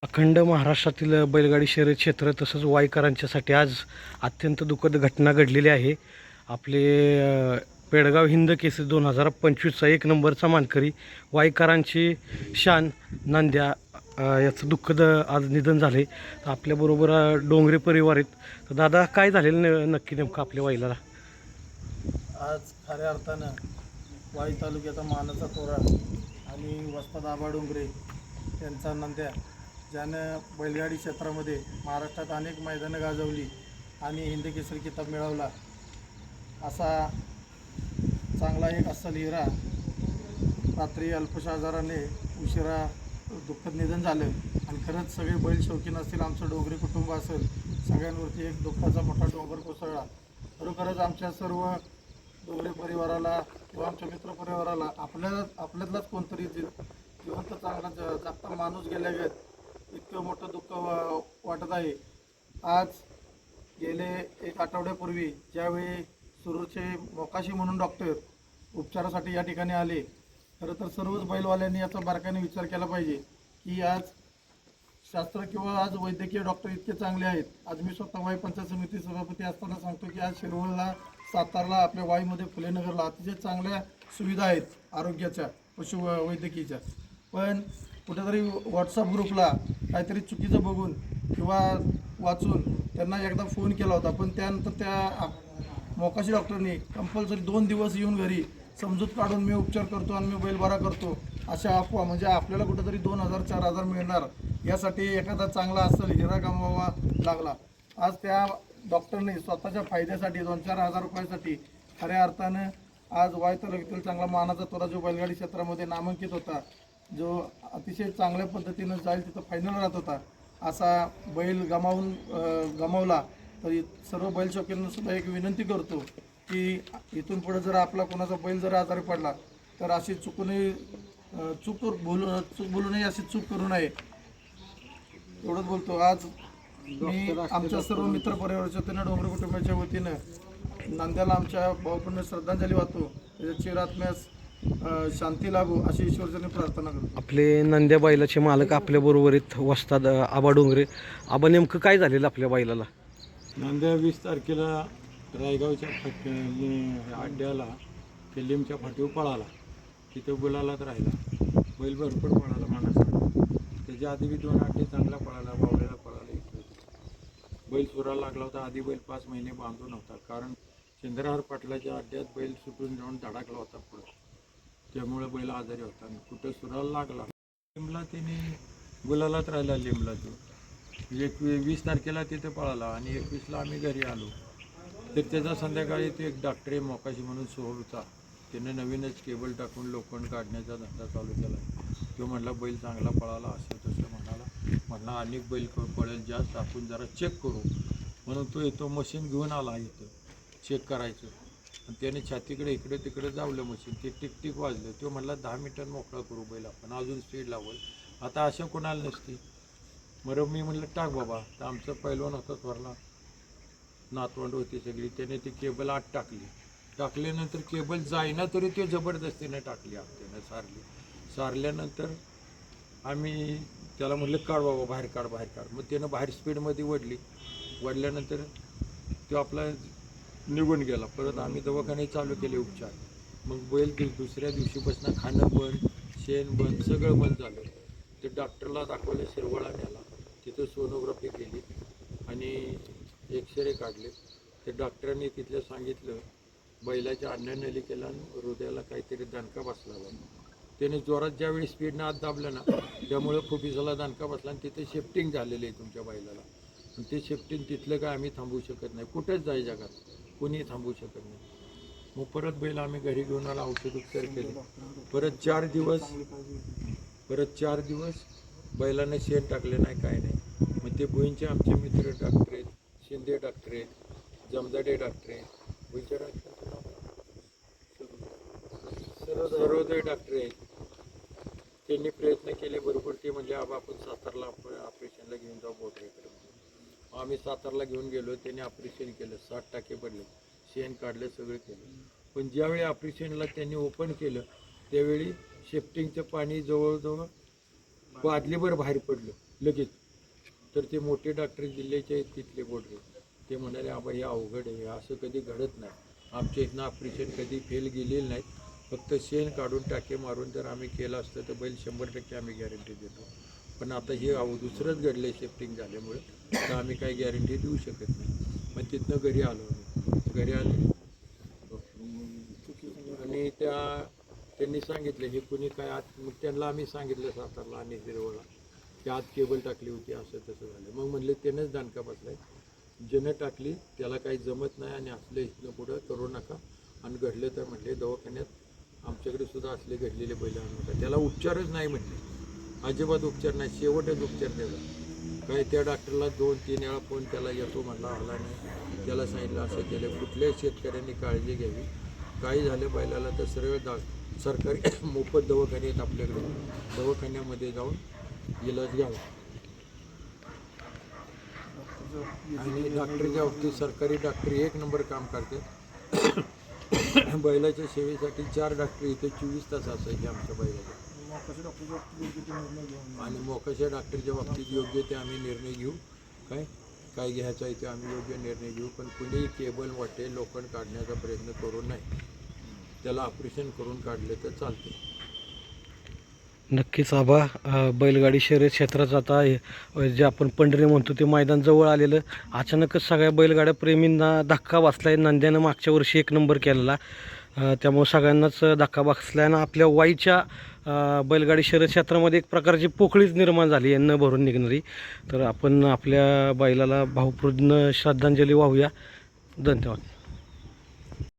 अखंड महाराष्ट्रातील बैलगाडी शर्यत क्षेत्र तसंच वाईकरांच्यासाठी आज अत्यंत दुःखद घटना घडलेली आहे. आपले पेडगाव हिंद केसरी 2025चा 1 नंबरचा मानकरी वाईकरांची शान नांद्या याचं दुःखद आज निधन झाले. तर आपल्याबरोबर डोंगरे परिवार आहेत. तर दादा, काय झालेलं नक्की नेमकं आपल्या वाईला? आज खऱ्या अर्थानं वाई तालुक्याचा मानाचा तोरा आणि वस्ताद आबा डोंगरे यांचा नंद्या, ज्यानं बैलगाडी क्षेत्रामध्ये महाराष्ट्रात अनेक मैदानं गाजवली आणि हिंद केसरी किताब मिळवला, असा चांगला एक अस्सल हिरा रात्री अल्पशा आजाराने उशिरा दुःखद निधन झालं. आणि खरंच सगळे बैल शौकीन असतील, आमचं डोंगरे कुटुंब असेल, सगळ्यांवरती एक दुःखाचा मोठा डोंगर कोसळला. खरोखरच आमच्या सर्व डोंगरे परिवाराला किंवा आमच्या मित्र परिवाराला आपल्यातलाच कोणतरी जिवंत चांगला जगता माणूस गेल्यागत इतकं मोठं दुःख वाटत आहे. आज गेले 1 आठवड्यापूर्वी ज्यावेळी सुरूरचे मोकाशी म्हणून डॉक्टर उपचारासाठी या ठिकाणी आले, खरं तर सर्वच बैलवाल्यांनी याचा बारकाईने विचार केला पाहिजे की आज शास्त्र किंवा आज वैद्यकीय डॉक्टर इतके चांगले आहेत. आज मी स्वतः वाई पंचायत समिती सभापती असताना सांगतो की आज शिरवळला, सातारला, आपल्या वाईमध्ये फुलेनगरला अतिशय चांगल्या सुविधा आहेत आरोग्याच्या, पशुवैद्यकीच्या. पण कुठेतरी व्हॉट्सअप ग्रुपला काहीतरी चुकीचं बघून किंवा वाचून त्यांना एकदा फोन केला होता, पण त्यानंतर त्या मोकाशी डॉक्टरनी कंपल्सरी 2 दिवस येऊन घरी समजूत काढून मी उपचार करतो आणि मी बैल बरा करतो अशा अफवा, म्हणजे आपल्याला कुठेतरी 2000-4000 मिळणार यासाठी एखादा चांगला असेल हिरा गमवावा लागला. आज त्या डॉक्टरने स्वतःच्या फायद्यासाठी 2-4 हजार रुपयासाठी खऱ्या अर्थानं आज वाई तालुक्यातील चांगला मानाचा तोरा जो बैलगाडी क्षेत्रामध्ये नामांकित होता, जो अतिशय चांगल्या पद्धतीनं जाईल तिथं फायनल राहत होता, असा बैल गमावला. तर सर्व बैल शौकींना सुद्धा एक विनंती करतो की इथून पुढे जर आपला कोणाचा बैल जर आजारी पडला तर अशी चूक बोलू नये, अशी चूक करू नये, एवढंच बोलतो. आज मी आमच्या सर्व मित्र परिवाराच्या वतीनं, डोंगरे कुटुंबाच्या वतीनं नांद्याला आमच्या भावपूर्ण श्रद्धांजली वाहतो. त्याच्या चिरात्म्यास शांती लाभो अशी ईश्वरचरणी प्रार्थना करतो. आपले नंद्या बैलाचे मालक आपल्याबरोबर आहेत, वस्ताद आबा डोंगरे. आबा, नेमकं काय झालेलं आपल्या बैलाला? नांद्या 20 तारखेला रायगावच्या अड्ड्याला केलिमच्या फाटीवर पळाला. तिथं गुलालात राहिला. बैल भरपूर पळाला मानाचा. त्याच्या आधी बी 2 आठे चांगला पळाला, बावड्याला पळाला. बैल सुराला लागला होता. आधी बैल 5 महिने बांधून होता, कारण चंद्रहार पाटलाच्या अड्ड्यात बैल सुटून जाऊन धडकला होता पुढं, त्यामुळे बैल आजारी होता. आणि कुठं सुराला लागला, लिमला त्याने गुलालात राहिला. लिमला तो 20 तारखेला तिथे पळाला आणि 21ला आम्ही घरी आलो. तर त्याचा संध्याकाळी ते एक डॉक्टर आहे मोकाशी म्हणून सोहळचा, त्याने नवीनच केबल टाकून लोखंड काढण्याचा धंदा चालू केला. तो म्हणला बैल चांगला पळाला, असं तसं म्हणला अनेक बैल पळेल जास्त, आपण जरा चेक करू म्हणून तो येतो. मशीन घेऊन आला इथं चेक करायचं, आणि त्याने छातीकडे इकडे तिकडे जावलं मशीन. ते टिकटिक वाजलं. तो म्हणला 10 मिनिटांत मोकळा करू बैल आपण, अजून स्पीड लावल. आता अशा कोणाला नसती. बरं मी म्हटलं टाक बाबा. तर आमचं पहिलवान होता थोरला, नातवंड होती सगळी, त्याने ती केबल आत टाकल्यानंतर केबल जाईना तरी ते जबरदस्तीने टाकली. त्यानं सारल्यानंतर आम्ही त्याला म्हटलं काढ बाबा, बाहेर काढ. मग त्यानं बाहेर स्पीडमध्ये वडल्यानंतर तो आपला निघून गेला. परत आम्ही दवाखाने चालू केले उपचार. मग बैल दुसऱ्या दिवशीपासून खाणं बंद, शेण बंद, सगळं बंद झालं. ते डॉक्टरला दाखवलं, शिरवळा नेला. तिथं सोनोग्राफी केली आणि एक्सरे काढले. ते डॉक्टरांनी तिथलं सांगितलं बैलाच्या अन्ननलिकेला हृदयाला काहीतरी दणका बसला बा. त्याने जोरात ज्यावेळी स्पीडनं आत दाबलं ना, त्यामुळे फुफ्फुसाला दणका बसला आणि तिथे शिफ्टिंग झालेलं आहे तुमच्या बैलाला. आणि ते शिफ्टिंग तिथलं काय आम्ही थांबवू शकत नाही. कुठेच जाय जगात कोणी थांबवू शकत नाही. मग परत बैल आम्ही घरी घेऊन आला, औषध उपचार केले. परत 4 दिवस बैलाने शेण टाकले नाही, काय नाही. मग ते भुईंचे आमचे मित्र डॉक्टर आहेत, शिंदे डॉक्टर आहेत, जमदाडे डॉक्टर आहेत, भुईंचे सर्वोदय डॉक्टर आहेत. त्यांनी प्रयत्न केले बरोबर. ते म्हणजे आपण सातारला ऑपरेशनला घेऊन जाऊ बोटरेकडे. आम्ही सातारला घेऊन गेलो. त्यांनी ऑपरेशन केलं. 60 टाके पडले, शेण काढलं, सगळं केलं. पण ज्यावेळी ऑपरेशनला त्यांनी ओपन केलं त्यावेळी शिफ्टिंगचं पाणी जवळजवळ बादलीभर बाहेर पडलं. लगेच. तर ते मोठे डॉक्टर जिल्ह्याचे आहेत तिथले बोडरे, ते म्हणाले आबा हे अवघड आहे, असं कधी घडत नाही, आमच्या इथनं ऑपरेशन कधी फेल गेलेलं नाही, फक्त शेण काढून टाके मारून जर आम्ही केलं असतं तर बैल 100% आम्ही गॅरंटी देतो, पण आता हे दुसरंच घडलं आहे शिफ्टिंग झाल्यामुळे, तर आम्ही काही गॅरंटी देऊ शकत नाही. मग तिथनं घरी आलो आम्ही. घरी आलो आणि त्यांनी सांगितलं हे कुणी काय आत, मग त्यांना आम्ही सांगितलं सातारला आणि हिरवळला की आत केबल टाकली होती, असं तसं झालं. मग म्हणले त्यानंच दानका बसलाय, ज्यानं टाकली त्याला काही जमत नाही आणि असलं इथनं पुढं करू नका, आणि घडलं तर म्हटले दवाखान्यात आमच्याकडे सुद्धा असले घडलेले बैल आणू नका. त्याला उपचारच नाही म्हटले, अजिबात उपचार नाही, शेवटच उपचार त्याला. काय त्या डॉक्टरला 2-3 वेळा फोन त्याला येतो म्हणला, आला नाही. त्याला सांगितलं असं केलं, कुठल्याही शेतकऱ्यांनी काळजी घ्यावी, काही झालं बैलाला तर सरळ सरकारी मोफत दवाखाने आहेत आपल्याकडे, दवाखान्यामध्ये जाऊन इलाज घ्यावा. आणि डॉक्टरच्या बाबतीत सरकारी डॉक्टर 1 नंबर काम करतात. बैलाच्या सेवेसाठी 4 डॉक्टर इथे 24 तास असायचे आमच्या बैलाच्या, आणि मोकाच्या डॉक्टरच्या बाबतीत योग्य ते आम्ही निर्णय घेऊ. काय घ्यायचा आहे ते आम्ही योग्य निर्णय घेऊ, पण कुणीही केबल वाटे लोखंड काढण्याचा प्रयत्न करू नये. त्याला ऑपरेशन करून काढले तर चालते. नक्कीच आबा, बैलगाडी शर्यत क्षेत्राचं आता जे आपण पंढरी म्हणतो ते मैदान जवळ आलेलं, अचानकच सगळ्या बैलगाड्या प्रेमींना धक्का बसला आहे. नंद्यानं मागच्या वर्षी 1 नंबर केलेला, त्यामुळे सगळ्यांनाच धक्का बसला आहे. आणि आपल्या वाईच्या बैलगाडी शर्यत क्षेत्रामध्ये एक प्रकारची पोकळीच निर्माण झाली आहे न भरून निघणारी. तर आपण आपल्या बैलाला भावपूर्ण श्रद्धांजली वाहूया. धन्यवाद.